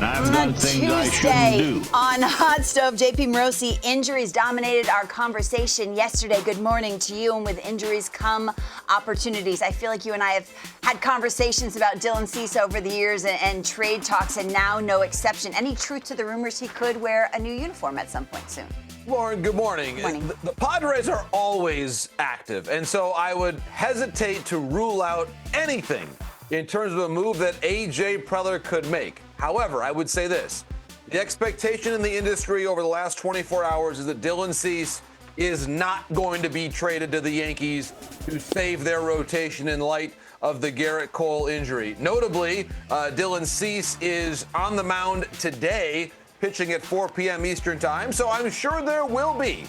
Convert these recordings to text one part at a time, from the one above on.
I've done things I shouldn't do. On Hot Stove, JP Morosi, injuries dominated our conversation yesterday. Good morning to you. And with injuries come opportunities. I feel like you and I have had conversations about Dylan Cease over the years and trade talks, and now no exception. Any truth to the rumors he could wear a new uniform at some point soon? Lauren, good morning. Good morning. The Padres are always active, and so I would hesitate to rule out anything in terms of a move that A.J. Preller could make. However, I would say this. The expectation in the industry over the last 24 hours is that Dylan Cease is not going to be traded to the Yankees to save their rotation in light of the Garrett Cole injury. Notably, Dylan Cease is on the mound today, pitching at 4 p.m. Eastern time, so I'm sure there will be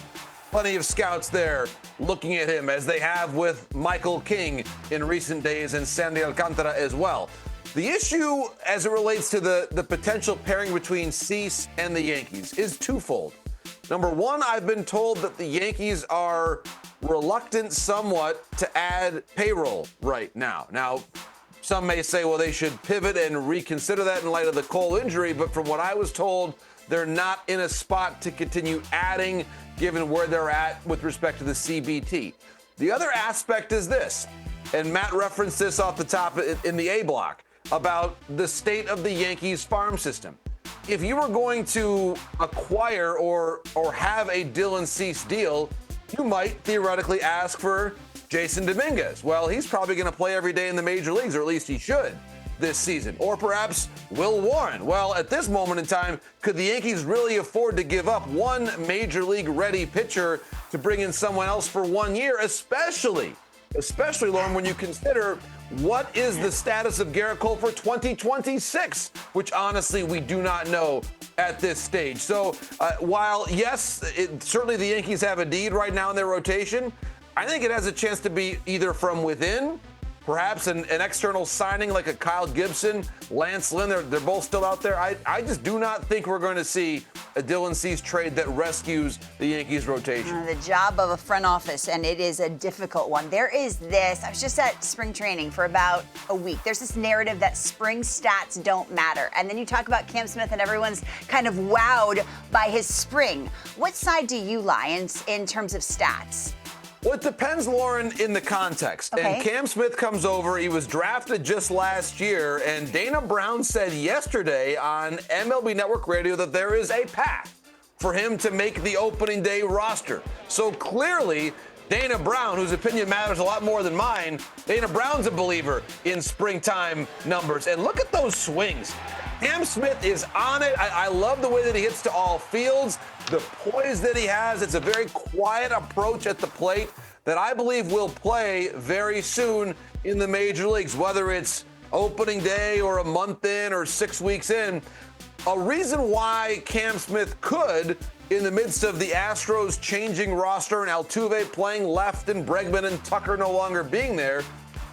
plenty of scouts there looking at him, as they have with Michael King in recent days and Sandy Alcantara as well. The issue as it relates to the potential pairing between Cease and the Yankees is twofold. Number one, I've been told that the Yankees are reluctant somewhat to add payroll right now. Now, some may say, well, they should pivot and reconsider that in light of the Cole injury, but from what I was told, they're not in a spot to continue adding given where they're at with respect to the CBT. The other aspect is this, and Matt referenced this off the top in the A block, about the state of the Yankees farm system. If you were going to acquire or have a Dylan Cease deal, you might theoretically ask for Jason Dominguez. Well, he's probably going to play every day in the major leagues, or at least he should this season. Or perhaps Will Warren. Well, at this moment in time, could the Yankees really afford to give up one major league ready pitcher to bring in someone else for 1 year, especially, Lauren, when you consider what is the status of Garrett Cole for 2026, which honestly we do not know at this stage. So while, yes, certainly the Yankees have a need right now in their rotation, I think it has a chance to be either from within, perhaps an external signing like a Kyle Gibson, Lance Lynn, they're both still out there. I just do not think we're going to see a Dylan Cease trade that rescues the Yankees rotation. The job of a front office, and it is a difficult one. There is this, I was just at spring training for about a week. There's this narrative that spring stats don't matter. And then you talk about Cam Smith and everyone's kind of wowed by his spring. What side do you lie in terms of stats? Well, it depends, Lauren, in the context. Okay. And Cam Smith comes over. He was drafted just last year. And Dana Brown said yesterday on MLB Network Radio that there is a path for him to make the opening day roster. So clearly, Dana Brown, whose opinion matters a lot more than mine, Dana Brown's a believer in springtime numbers. And look at those swings. Cam Smith is on it. I love the way that he hits to all fields, the poise that he has. It's a very quiet approach at the plate that I believe will play very soon in the major leagues, whether it's opening day or a month in or 6 weeks in. A reason why Cam Smith could, in the midst of the Astros changing roster and Altuve playing left and Bregman and Tucker no longer being there,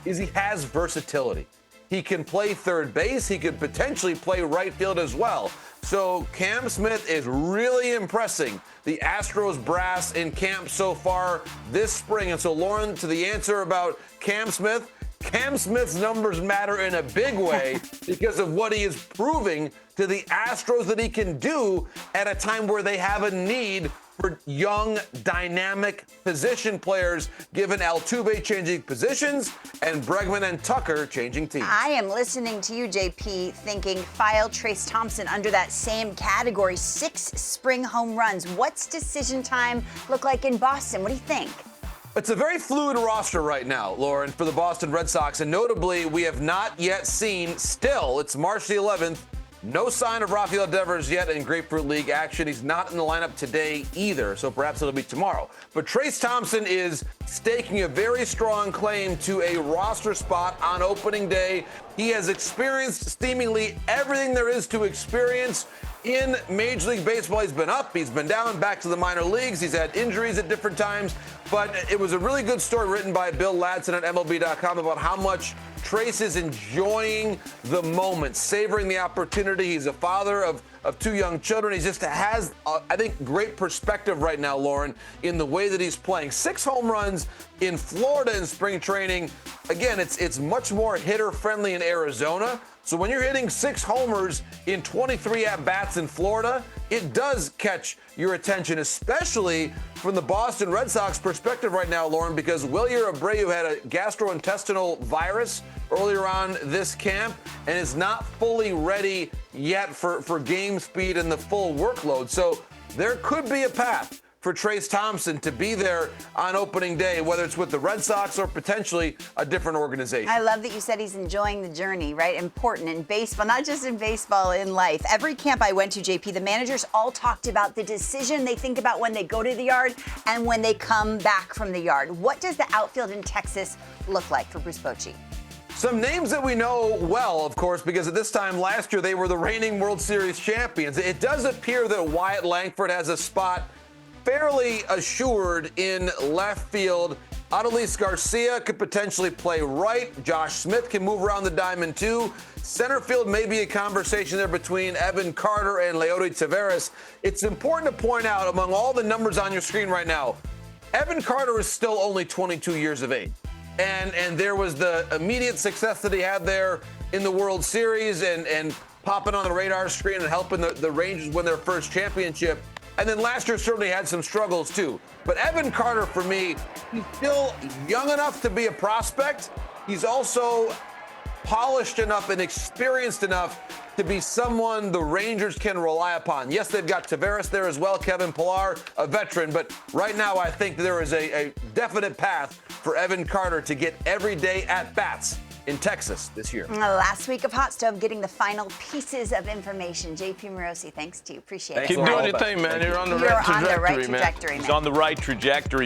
is he has versatility. He can play third base. He could potentially play right field as well. So Cam Smith is really impressing the Astros brass in camp so far this spring. And so, Lauren, to the answer about Cam Smith's numbers matter in a big way because of what he is proving to the Astros that he can do at a time where they have a need for young, dynamic position players, given Altuve changing positions and Bregman and Tucker changing teams. I am listening to you, JP, thinking file Trayce Thompson under that same category. 6 spring home runs. What's decision time look like in Boston? What do you think? It's a very fluid roster right now, Lauren, for the Boston Red Sox. And notably, we have not yet seen, still, it's March the 11th, no sign of Rafael Devers yet in Grapefruit League action. He's not in the lineup today either, so perhaps it'll be tomorrow. But Trayce Thompson is staking a very strong claim to a roster spot on opening day. He has experienced seemingly everything there is to experience in Major League Baseball. He's been up, he's been down, back to the minor leagues. He's had injuries at different times. But it was a really good story written by Bill Ladson at MLB.com about how much Trayce is enjoying the moment, savoring the opportunity. He's a father of 2 young children. He just has, I think, great perspective right now, Lauren, in the way that he's playing. 6 home runs in Florida in spring training. Again, it's much more hitter-friendly in Arizona. So when you're hitting 6 homers in 23 at-bats in Florida, it does catch your attention, especially from the Boston Red Sox perspective right now, Lauren, because Wilyer Abreu had a gastrointestinal virus earlier on this camp and is not fully ready yet for game speed and the full workload. So there could be a path for Trayce Thompson to be there on opening day, whether it's with the Red Sox or potentially a different organization. I love that you said he's enjoying the journey, right? Important in baseball, not just in baseball, in life. Every camp I went to, JP, the managers all talked about the decision they think about when they go to the yard and when they come back from the yard. What does the outfield in Texas look like for Bruce Bochy? Some names that we know well, of course, because at this time last year they were the reigning World Series champions. It does appear that Wyatt Langford has a spot fairly assured in left field. Adolis Garcia could potentially play right. Josh Smith can move around the diamond too. Center field may be a conversation there between Evan Carter and Leody Taveras. It's important to point out, among all the numbers on your screen right now, Evan Carter is still only 22 years of age. And there was the immediate success that he had there in the World Series and popping on the radar screen and helping the Rangers win their first championship. And then last year certainly had some struggles too. But Evan Carter, for me, he's still young enough to be a prospect. He's also polished enough and experienced enough to be someone the Rangers can rely upon. Yes, they've got Taveras there as well, Kevin Pillar, a veteran. But right now I think there is a definite path for Evan Carter to get everyday at-bats in Texas this year. Last week of Hot Stove, getting the final pieces of information. JP Morosi, thanks to you. Appreciate it. Keep doing your thing, man. You're on the right trajectory, man. He's on the right trajectory.